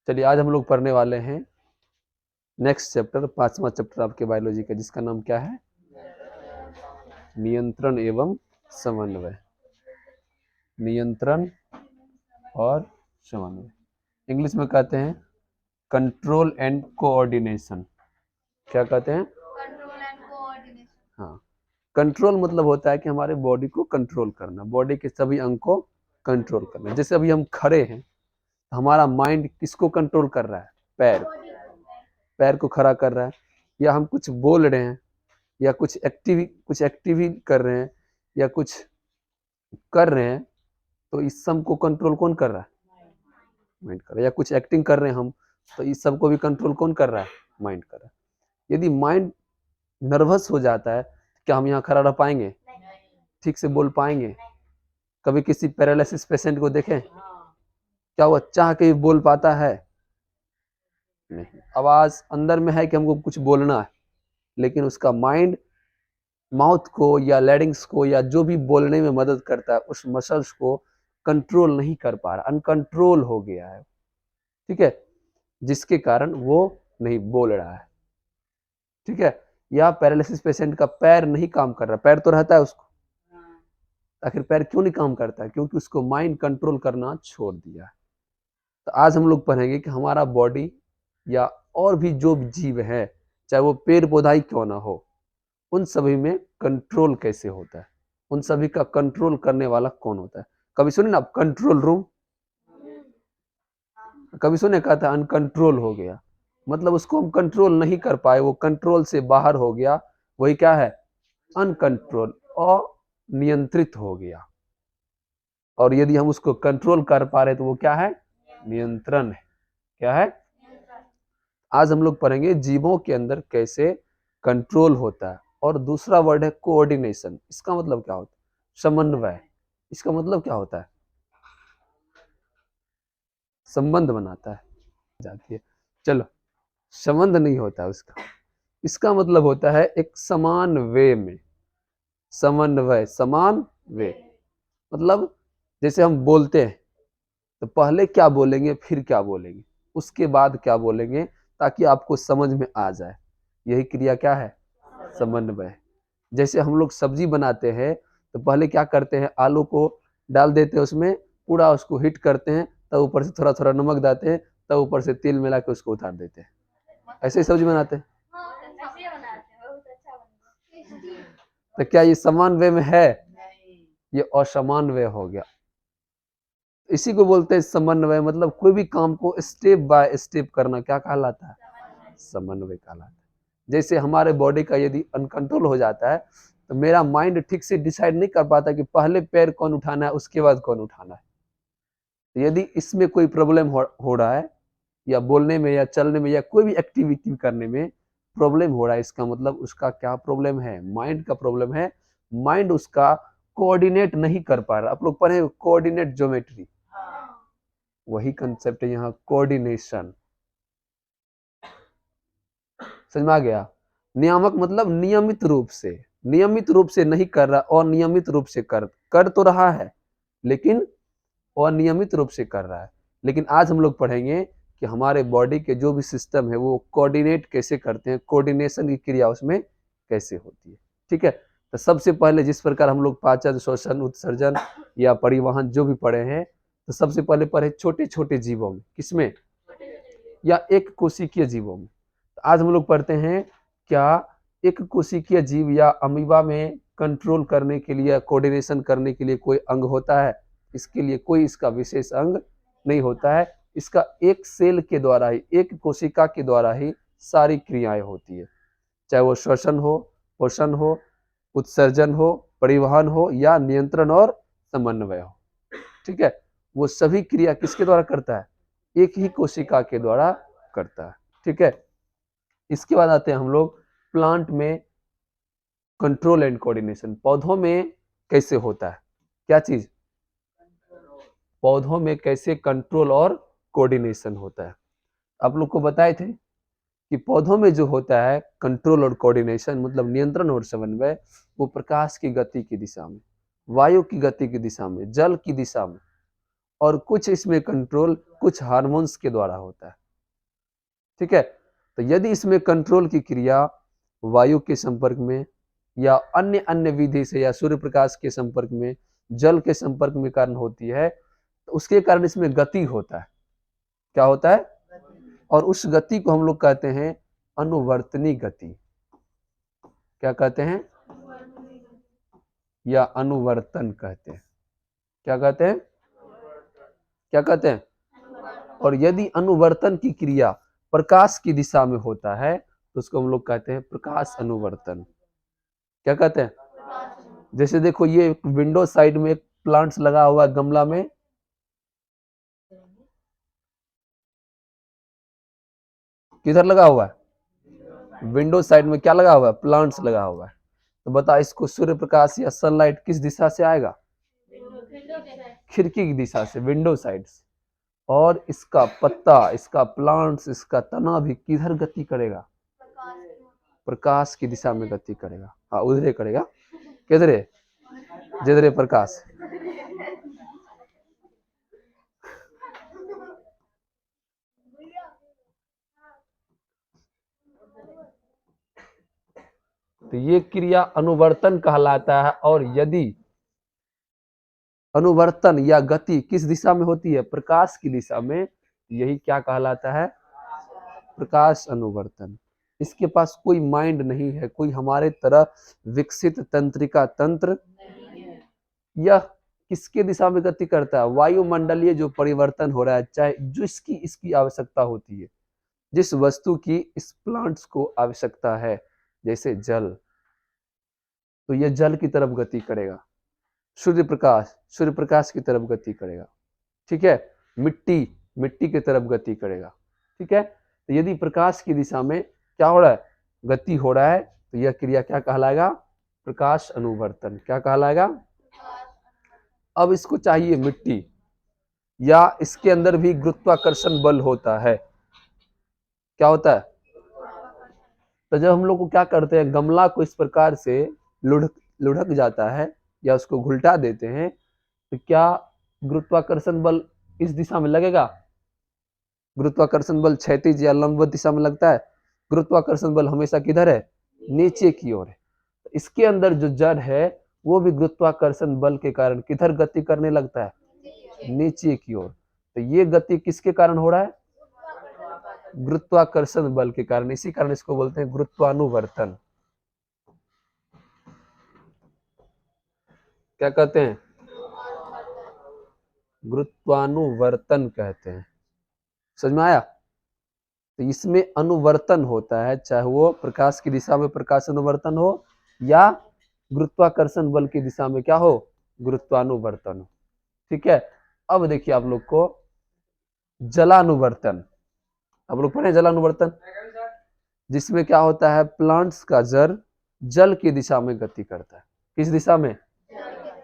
चलिए आज हम लोग पढ़ने वाले हैं नेक्स्ट चैप्टर, 5वां चैप्टर आपके बायोलॉजी का, जिसका नाम क्या है? नियंत्रण एवं समन्वय। नियंत्रण और समन्वय इंग्लिश में कहते हैं कंट्रोल एंड कोऑर्डिनेशन। क्या कहते हैं? Control and coordination. हाँ, कंट्रोल मतलब होता है कि हमारे बॉडी को कंट्रोल करना, बॉडी के सभी अंग को कंट्रोल करना। जैसे अभी हम खड़े हैं, हमारा माइंड किसको कंट्रोल कर रहा है? पैर को खड़ा कर रहा है। या हम कुछ बोल रहे हैं या कुछ एक्टिव कर रहे हैं या कुछ कर रहे हैं, तो इस सब को कंट्रोल कौन कर रहा है? माइंड कर रहा है। या कुछ एक्टिंग कर रहे हैं हम, तो इस सब को भी कंट्रोल कौन कर रहा है? माइंड कर रहा है। यदि माइंड नर्वस हो जाता है, क्या हम यहाँ खड़ा रह पाएंगे? ठीक से बोल पाएंगे? कभी किसी पैरालिसिस पेशेंट को देखें, क्या वो चाह के भी बोल पाता है? नहीं। आवाज अंदर में है कि हमको कुछ बोलना है, लेकिन उसका माइंड माउथ को या लैरिंग्स को या जो भी बोलने में मदद करता है, उस मसल्स को कंट्रोल नहीं कर पा रहा, अनकंट्रोल हो गया है। ठीक है, जिसके कारण वो नहीं बोल रहा है। ठीक है, या पैरालिसिस पेशेंट का पैर नहीं काम कर रहा, पैर तो रहता है उसको, आखिर पैर क्यों नहीं काम करता है? क्योंकि उसको माइंड कंट्रोल करना छोड़ दिया है। तो आज हम लोग पढ़ेंगे कि हमारा बॉडी या और भी जो जीव है, चाहे वो पेड़ पौधा ही क्यों ना हो, उन सभी में कंट्रोल कैसे होता है, उन सभी का कंट्रोल करने वाला कौन होता है। कभी सुने ना आप कंट्रोल रूम? कभी सुने? कहा था अनकंट्रोल हो गया, मतलब उसको हम कंट्रोल नहीं कर पाए, वो कंट्रोल से बाहर हो गया। वही क्या है? अनकंट्रोल और नियंत्रित हो गया। और यदि हम उसको कंट्रोल कर पा रहे तो वो क्या है? नियंत्रण है। क्या है? आज हम लोग पढ़ेंगे जीवों के अंदर कैसे कंट्रोल होता है। और दूसरा वर्ड है कोऑर्डिनेशन। इसका मतलब क्या होता है? समन्वय। इसका मतलब क्या होता है? संबंध बनाता है, जाती है। चलो, संबंध नहीं होता है उसका। इसका मतलब होता है एक समान वे में समन्वय। समान वे मतलब जैसे हम बोलते हैं, तो पहले क्या बोलेंगे, फिर क्या बोलेंगे, उसके बाद क्या बोलेंगे, ताकि आपको समझ में आ जाए। यही क्रिया क्या है? समन्वय। जैसे हम लोग सब्जी बनाते हैं, तो पहले क्या करते हैं? आलू को डाल देते हैं, उसमें पूरा उसको हिट करते हैं, तब ऊपर से थोड़ा थोड़ा नमक डालते हैं, तब ऊपर से तेल मिला के उसको उतार देते हैं। ऐसे ही सब्जी बनाते हैं। तो क्या ये समान वे में है? ये असमान वे हो गया। इसी को बोलते हैं समन्वय। मतलब कोई भी काम को स्टेप बाय स्टेप करना क्या कहलाता है? समन्वय कहलाता है। जैसे हमारे बॉडी का यदि अनकंट्रोल हो जाता है, तो मेरा माइंड ठीक से डिसाइड नहीं कर पाता कि पहले पैर कौन उठाना है, उसके बाद कौन उठाना है। तो यदि इसमें कोई प्रॉब्लम हो रहा है, या बोलने में या चलने में या कोई भी एक्टिविटी करने में प्रॉब्लम हो रहा है, इसका मतलब उसका क्या प्रॉब्लम है? माइंड का प्रॉब्लम है। माइंड उसका कोऑर्डिनेट नहीं कर पा रहा। आप लोग पढ़े कोऑर्डिनेट ज्योमेट्री, वही कंसेप्ट है यहाँ, कोऑर्डिनेशन। समझ में आ गया? नियामक मतलब नियमित रूप से नहीं कर रहा, और नियमित रूप से कर तो रहा है, लेकिन अनियमित रूप से कर रहा है। लेकिन आज हम लोग पढ़ेंगे कि हमारे बॉडी के जो भी सिस्टम है वो कोऑर्डिनेट कैसे करते हैं, कोऑर्डिनेशन की क्रिया उसमें कैसे होती है। ठीक है, तो सबसे पहले जिस प्रकार हम लोग पाचन, श्वसन, उत्सर्जन या परिवहन जो भी पढ़े हैं, तो सबसे पहले पढ़े छोटे छोटे जीवों में। किसमें? या एक कोशिकीय जीवों में। तो आज हम लोग पढ़ते हैं क्या एक कोशिकीय जीव या अमीबा में कंट्रोल करने के लिए, कोऑर्डिनेशन करने के लिए कोई अंग होता है? इसके लिए कोई इसका विशेष अंग नहीं होता है। इसका एक सेल के द्वारा ही, एक कोशिका के द्वारा ही सारी क्रियाएं होती है, चाहे वो श्वसन हो, पोषण हो, उत्सर्जन हो, परिवहन हो या नियंत्रण और समन्वय हो। ठीक है, वो सभी क्रिया किसके द्वारा करता है? एक ही कोशिका के द्वारा करता है। ठीक है, इसके बाद आते हैं हम लोग प्लांट में कंट्रोल एंड कोऑर्डिनेशन। पौधों में कैसे होता है? क्या चीज? पौधों में कैसे कंट्रोल और कोऑर्डिनेशन होता है। आप लोग को बताए थे कि पौधों में जो होता है कंट्रोल और कोऑर्डिनेशन, मतलब नियंत्रण और समन्वय, वो प्रकाश की गति की दिशा में, वायु की गति की दिशा में, जल की दिशा में और कुछ इसमें कंट्रोल कुछ हार्मोन्स के द्वारा होता है। ठीक है, तो यदि इसमें कंट्रोल की क्रिया वायु के संपर्क में या अन्य अन्य विधि से या सूर्य प्रकाश के संपर्क में, जल के संपर्क में कारण होती है, तो उसके कारण इसमें गति होता है। क्या होता है? और उस गति को हम लोग कहते हैं अनुवर्तनी गति। क्या कहते हैं? या अनुवर्तन कहते हैं। क्या कहते हैं? क्या कहते हैं? और यदि अनुवर्तन की क्रिया प्रकाश की दिशा में होता है तो उसको हम लोग कहते हैं प्रकाश अनुवर्तन। क्या कहते हैं? जैसे देखो ये विंडो साइड में एक प्लांट्स लगा हुआ है गमला में, किधर लगा हुआ है? विंडो साइड में क्या लगा हुआ है? प्लांट्स लगा हुआ है। तो बता इसको सूर्य प्रकाश या सनलाइट किस दिशा से आएगा? खिड़की की दिशा से, विंडो साइड से। और इसका पत्ता, इसका प्लांट्स, इसका तना भी किधर गति करेगा? प्रकाश की दिशा में गति करेगा। हाँ, उधरे करेगा। किधरे? जिधरे प्रकाश। तो ये क्रिया अनुवर्तन कहलाता है। और यदि अनुवर्तन या गति किस दिशा में होती है? प्रकाश की दिशा में, यही क्या कहलाता है? प्रकाश अनुवर्तन। इसके पास कोई माइंड नहीं है, कोई हमारे तरह विकसित तंत्रिका तंत्र। यह किसके दिशा में गति करता है? वायुमंडलीय जो परिवर्तन हो रहा है, चाहे जो इसकी आवश्यकता होती है, जिस वस्तु की इस प्लांट्स को आवश्यकता है, जैसे जल, तो यह जल की तरफ गति करेगा। सूर्य प्रकाश की तरफ गति करेगा। ठीक है, मिट्टी की तरफ गति करेगा। ठीक है, तो यदि प्रकाश की दिशा में क्या हो रहा है? गति हो रहा है, तो यह क्रिया क्या कहलाएगा? प्रकाश अनुवर्तन। क्या कहलाएगा? अब इसको चाहिए मिट्टी, या इसके अंदर भी गुरुत्वाकर्षण बल होता है। क्या होता है? तो जब हम लोग को क्या करते हैं, गमला को इस प्रकार से लुढ़क जाता है या उसको घुलटा देते हैं, तो क्या गुरुत्वाकर्षण बल इस दिशा में लगेगा? गुरुत्वाकर्षण बल क्षैतिज या लंबवत दिशा में लगता है। गुरुत्वाकर्षण बल हमेशा किधर है? नीचे की ओर है। इसके अंदर जो जड़ है वो भी गुरुत्वाकर्षण बल के कारण किधर गति करने लगता है? नीचे की ओर। तो ये गति किसके कारण हो रहा है? गुरुत्वाकर्षण बल के कारण। इसी कारण इसको बोलते हैं गुरुत्वानुवर्तन। क्या कहते हैं? गुरुत्वानुवर्तन कहते हैं। समझ में आया? तो इसमें अनुवर्तन होता है, चाहे वो प्रकाश की दिशा में प्रकाश अनुवर्तन हो या गुरुत्वाकर्षण बल की दिशा में क्या हो? गुरुत्वानुवर्तन हो। ठीक है, अब देखिए आप लोग को जलानुवर्तन। आप लोग पढ़े जलानुवर्तन, जिसमें क्या होता है? प्लांट्स का जड़ जल की दिशा में गति करता है। किस दिशा में?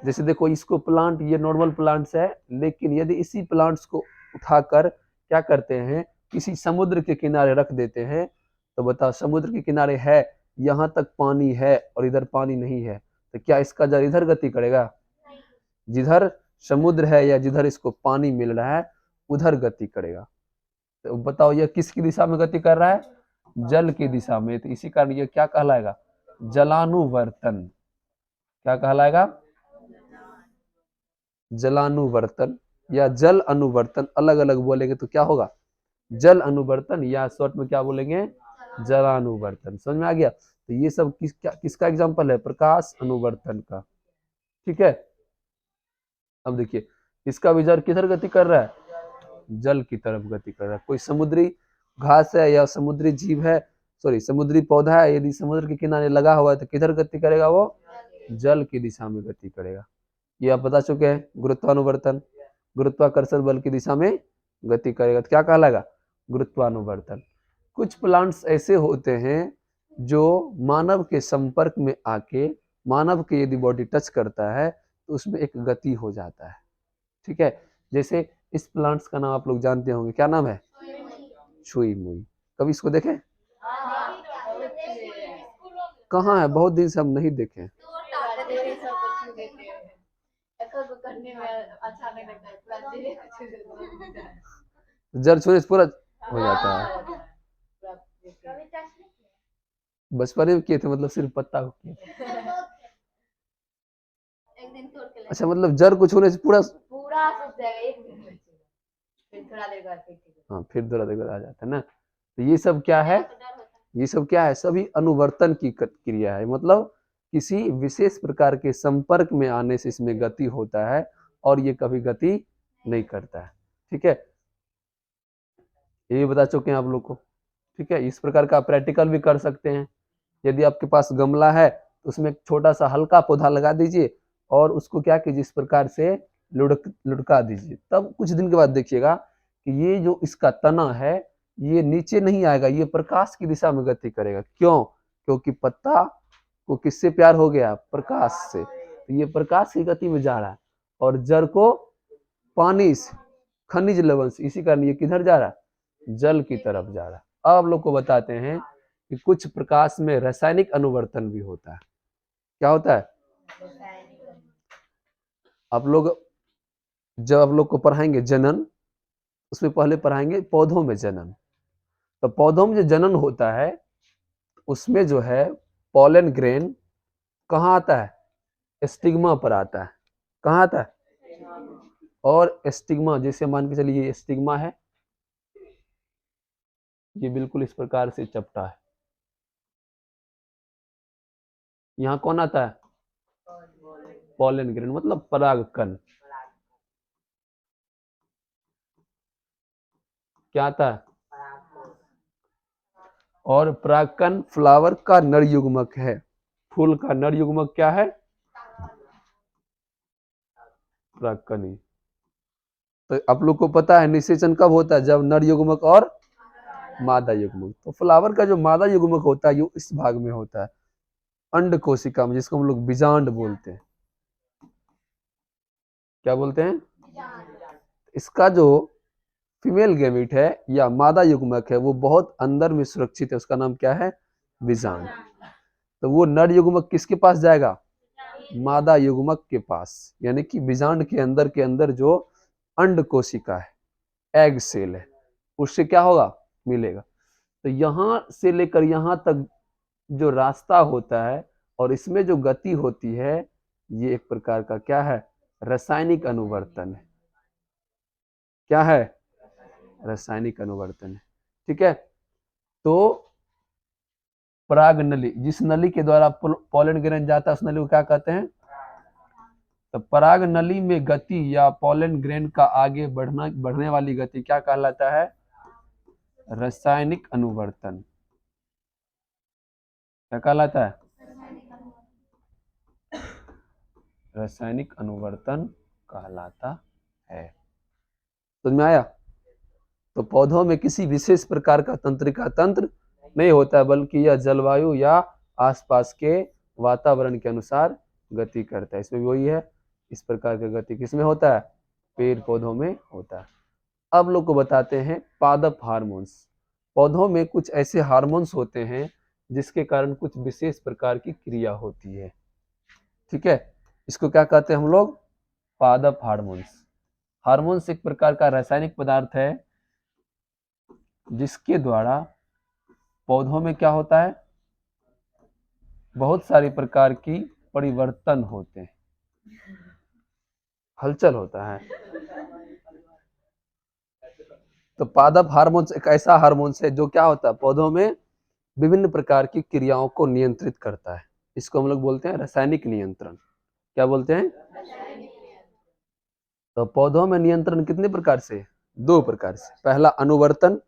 जैसे देखो इसको प्लांट, ये नॉर्मल प्लांट्स है, लेकिन यदि इसी प्लांट्स को उठाकर क्या करते हैं, किसी समुद्र के किनारे रख देते हैं, तो बताओ समुद्र के किनारे है, यहाँ तक पानी है और इधर पानी नहीं है, तो क्या इसका जड़ इधर गति करेगा? जिधर समुद्र है या जिधर इसको पानी मिल रहा है उधर गति करेगा। तो बताओ यह किसकी दिशा में गति कर रहा है? जल की दिशा में। तो इसी कारण यह क्या कहलाएगा? जलानुवर्तन। क्या कहलाएगा? जलानुवर्तन या जल अनुवर्तन। अलग अलग बोलेंगे तो क्या होगा? जल अनुवर्तन, या शॉर्ट में क्या बोलेंगे? जलानुवर्तन। समझ में आ गया? तो ये सब किसका एग्जांपल है? प्रकाश अनुवर्तन का। ठीक है, अब देखिए इसका भी जड़ किधर गति कर रहा है? जल की तरफ गति कर रहा है। कोई समुद्री घास है या समुद्री जीव है, सॉरी समुद्री पौधा है, यदि समुद्र के किनारे लगा हुआ है तो किधर गति करेगा? वो जल की दिशा में गति करेगा। ये आप बता चुके हैं, गुरुत्वानुवर्तन। गुरुत्वाकर्षण बल की दिशा में गति करेगा तो क्या कहलाएगा? गुरुत्वानुवर्तन। कुछ प्लांट्स ऐसे होते हैं जो मानव के संपर्क में आके, मानव की यदि बॉडी टच करता है तो उसमें एक गति हो जाता है। ठीक है, जैसे इस प्लांट्स का नाम आप लोग जानते होंगे, क्या नाम है? छुई मुई। कभी इसको देखें? कहाँ है? बहुत दिन से हम नहीं देखे। लड़का को करने में अच्छा नहीं लगता है, पूरा धीरे धीरे जड़ छूने से पूरा हो जाता है। कभी टच नहीं बचपन में किए थे, मतलब सिर्फ पत्ता को किए थे। किया? एक दिन तोड़ के ले अच्छा, मतलब जड़ को छूने से पूरा। पूरा सूख जाएगा एक दिन में, फिर थोड़ा देर बाद फिर ठीक हाँ, फिर दौरा आ जाता है ना। तो ये सब क्या है, तो डर होता है। ये सब क्या है, सभी अनुवर्तन की क्रिया है। मतलब किसी विशेष प्रकार के संपर्क में आने से इसमें गति होता है, और ये कभी गति नहीं करता है। ठीक है, ये बता चुके हैं आप लोग को। ठीक है, इस प्रकार का प्रैक्टिकल भी कर सकते हैं। यदि आपके पास गमला है तो उसमें एक छोटा सा हल्का पौधा लगा दीजिए, और उसको क्या कीजिए, इस प्रकार से लुढ़का दीजिए। तब कुछ दिन के बाद देखिएगा कि ये जो इसका तना है, ये नीचे नहीं आएगा, ये प्रकाश की दिशा में गति करेगा। क्यों? क्योंकि पत्ता को किससे प्यार हो गया? प्रकाश से। तो ये प्रकाश की गति में जा रहा है, और जड़ को पानी से, खनिज लवण से, इसी कारण ये किधर जा रहा है? जल की तरफ जा रहा है। अब आप लोग को बताते हैं कि कुछ प्रकाश में रासायनिक अनुवर्तन भी होता है। क्या होता है? आप लोग जब आप लोग को पढ़ाएंगे जनन, उसमें पहले पढ़ाएंगे पौधों में जनन। तो पौधों में जो जनन होता है, उसमें जो है पॉलन ग्रेन कहाँ आता है? स्टिग्मा पर आता है। कहाँ आता है? और स्टिग्मा, जैसे मान के चलिए ये स्टिग्मा है, ये बिल्कुल इस प्रकार से चपटा है। यहाँ कौन आता है? पॉलन ग्रेन, मतलब परागकण। क्या आता है? और परागकण फ्लावर का नर युग्मक है। फूल का नर युग्मक क्या है? परागकण ही। तो आप लोग को पता है निषेचन कब होता है? जब नर युग्मक और मादा युग्मक। तो फ्लावर का जो मादा युग्मक होता है, ये इस भाग में होता है, अंड कोशिका में, जिसको हम लोग बीजांड बोलते हैं। क्या बोलते हैं? इसका जो फीमेल गैमेट है या मादा युग्मक है, वो बहुत अंदर में सुरक्षित है। उसका नाम क्या है? बीजांड। तो वो नर युग्मक किसके पास जाएगा? मादा युग्मक के पास। यानी कि बीजांड के अंदर जो अंड कोशिका है, एग सेल है, उससे क्या होगा? मिलेगा। तो यहां से लेकर यहां तक जो रास्ता होता है, और इसमें जो गति होती है, ये एक प्रकार का क्या है? रासायनिक अनुवर्तन है। क्या है? रासायनिक अनुवर्तन है। ठीक है, तो पराग नली, जिस नली के द्वारा पॉलन ग्रेन जाता है, उस नली को क्या कहते हैं? तो पराग नली में गति या पॉलन ग्रेन का आगे बढ़ने वाली गति क्या कहलाता है? रासायनिक अनुवर्तन। क्या कहलाता है? रासायनिक अनुवर्तन कहलाता है। समझ में आया? तो पौधों में किसी विशेष प्रकार का तंत्रिका तंत्र नहीं होता है, बल्कि यह जलवायु या आसपास के वातावरण के अनुसार गति करता है। इसमें भी वही है, इस प्रकार का गति किसमें होता है? पेड़ पौधों में होता है। अब लोग को बताते हैं पादप हार्मोन्स। पौधों में कुछ ऐसे हार्मोन्स होते हैं जिसके कारण कुछ विशेष प्रकार की क्रिया होती है। ठीक है, इसको क्या कहते हैं हम लोग? पादप हार्मोन्स। हार्मोन्स एक प्रकार का रासायनिक पदार्थ है जिसके द्वारा पौधों में क्या होता है? बहुत सारी प्रकार की परिवर्तन होते हैं, हलचल होता है। तो पादप हार्मोन्स एक ऐसा हार्मोन्स है जो क्या होता है? पौधों में विभिन्न प्रकार की क्रियाओं को नियंत्रित करता है। इसको हम लोग बोलते हैं रासायनिक नियंत्रण। क्या बोलते हैं? तो पौधों में नियंत्रण कितने प्रकार से? दो प्रकार से। पहला अनुवर्तन।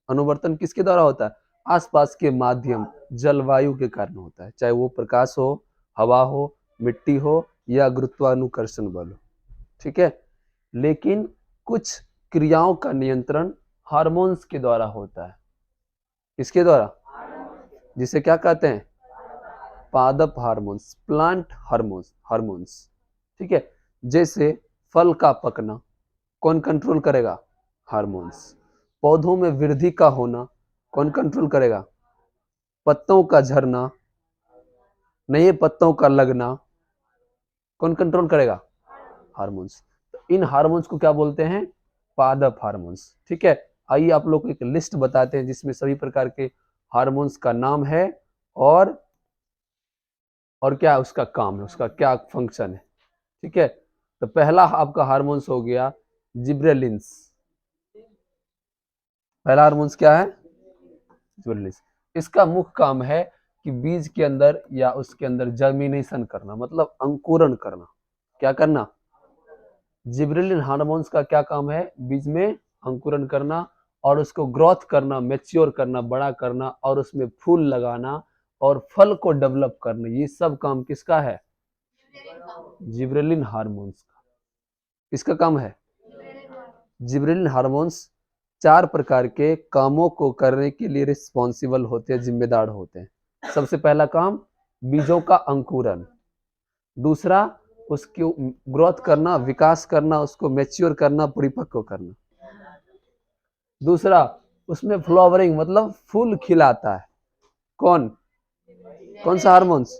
अनुवर्तन किसके द्वारा होता है? आसपास के माध्यम, जलवायु के कारण होता है, चाहे वो प्रकाश हो, हवा हो, मिट्टी हो, या गुरुत्वाकर्षण बल हो। ठीक है, लेकिन कुछ क्रियाओं का नियंत्रण हार्मोन्स के द्वारा होता है। किसके द्वारा? जिसे क्या कहते हैं? पादप हार्मोन्स, प्लांट हार्मोन्स। ठीक है, जैसे फल का पकना कौन कंट्रोल करेगा? हार्मोन्स। पौधों में वृद्धि का होना कौन कंट्रोल करेगा? पत्तों का झरना, नए पत्तों का लगना कौन कंट्रोल करेगा? हार्मोन्स। तो इन हार्मोन्स को क्या बोलते हैं? पादप हार्मोन्स। ठीक है, आइए आप लोग को एक लिस्ट बताते हैं जिसमें सभी प्रकार के हार्मोन्स का नाम है और क्या उसका काम है, उसका क्या फंक्शन है। ठीक है, तो पहला आपका हार्मोन्स हो गया जिब्रेलिन्स। पहला हार्मोन्स क्या है? जिब्रेलिन्स। इसका मुख्य काम है कि बीज के अंदर या उसके अंदर जर्मिनेशन करना, मतलब अंकुरण करना। क्या करना? जिब्रेलिन हार्मोन्स का क्या काम है? बीज में अंकुरण करना और उसको ग्रोथ करना, मैच्योर करना, बड़ा करना और उसमें फूल लगाना और फल को डेवलप करना। ये सब काम किसका है? जिब्रेलिन हार्मोन्स का। किसका काम है? जिब्रेलिन हार्मोन्स 4 प्रकार के कामों को करने के लिए रिस्पॉन्सिबल होते हैं, जिम्मेदार होते हैं। सबसे पहला काम बीजों का अंकुरण, दूसरा उसकी ग्रोथ करना, विकास करना, उसको मैच्योर करना, परिपक्व करना, दूसरा उसमें फ्लावरिंग मतलब फूल खिलाता है। कौन कौन सा हार्मोन्स?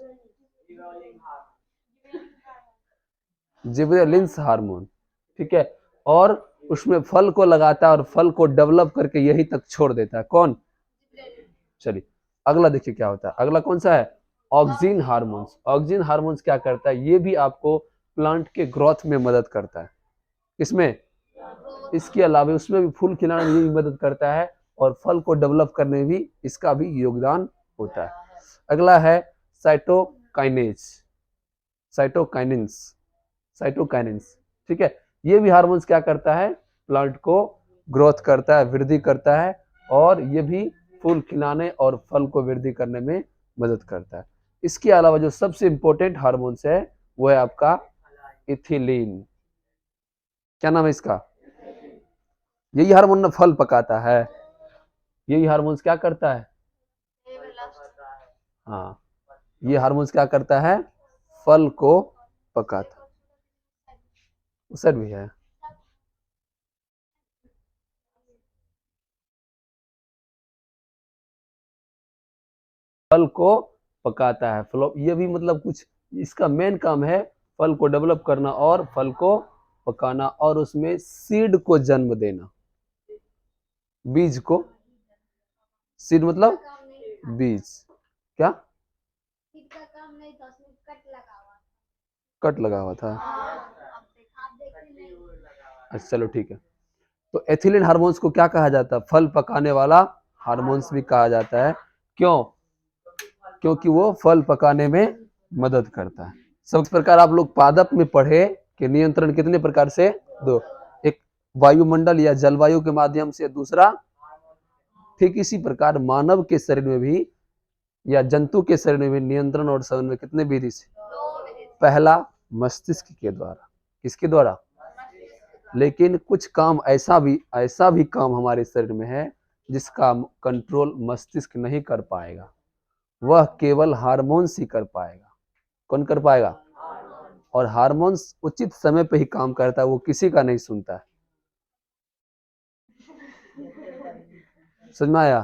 Gibberellins hormone. ठीक है, और उसमें फल को लगाता है और फल को डेवलप करके यही तक छोड़ देता है। कौन? चलिए अगला देखिए क्या होता है। अगला कौन सा है? Auxin hormones. ऑक्सिन हार्मोन्स क्या करता है? ये भी आपको प्लांट के ग्रोथ में मदद करता है। इसमें इसके अलावा उसमें भी फूल खिलाने में भी मदद करता है और फल को डेवलप करने में भी इसका भी योगदान होता है। अगला है साइटोकाइनेज, साइटोकाइनेंस, साइटोकाइनेंस। ठीक है, ये भी हार्मोन्स क्या करता है? प्लांट को ग्रोथ करता है, वृद्धि करता है और ये भी फूल खिलाने और फल को वृद्धि करने में मदद करता है। इसके अलावा जो सबसे इंपॉर्टेंट हार्मोन्स है वो है आपका इथिलीन। क्या नाम है इसका? यही हार्मोन ना फल पकाता है। यही हार्मोन्स क्या करता है? हाँ, ये हार्मोन्स क्या करता है? फल को पकाता है। उस साइड भी है। फल को पकाता है। फल ये भी मतलब कुछ इसका मेन काम है फल को डेवलप करना और फल को पकाना और उसमें सीड को जन्म देना। बीज को, सीड मतलब बीज। क्या कट लगा हुआ था? अच्छा चलो ठीक है। तो एथिलीन हार्मोन्स को क्या कहा जाता है? फल पकाने वाला हार्मोन्स भी कहा जाता है। क्यों? क्योंकि वो फल पकाने में मदद करता है। सब प्रकार आप लोग पादप में पढ़े कि नियंत्रण कितने प्रकार से? 2। एक वायुमंडल या जलवायु के माध्यम से, दूसरा ठीक इसी प्रकार मानव के शरीर में भी या जंतु के शरीर में भी नियंत्रण और समन्वय कितने विधि से? पहला मस्तिष्क के द्वारा। किसके द्वारा? लेकिन कुछ काम ऐसा भी काम हमारे शरीर में है जिसका कंट्रोल मस्तिष्क नहीं कर पाएगा, वह केवल हार्मोन्स ही कर पाएगा। कौन कर पाएगा? और हार्मोन्स उचित समय पे ही काम करता है, वो किसी का नहीं सुनता है। समझ में आया?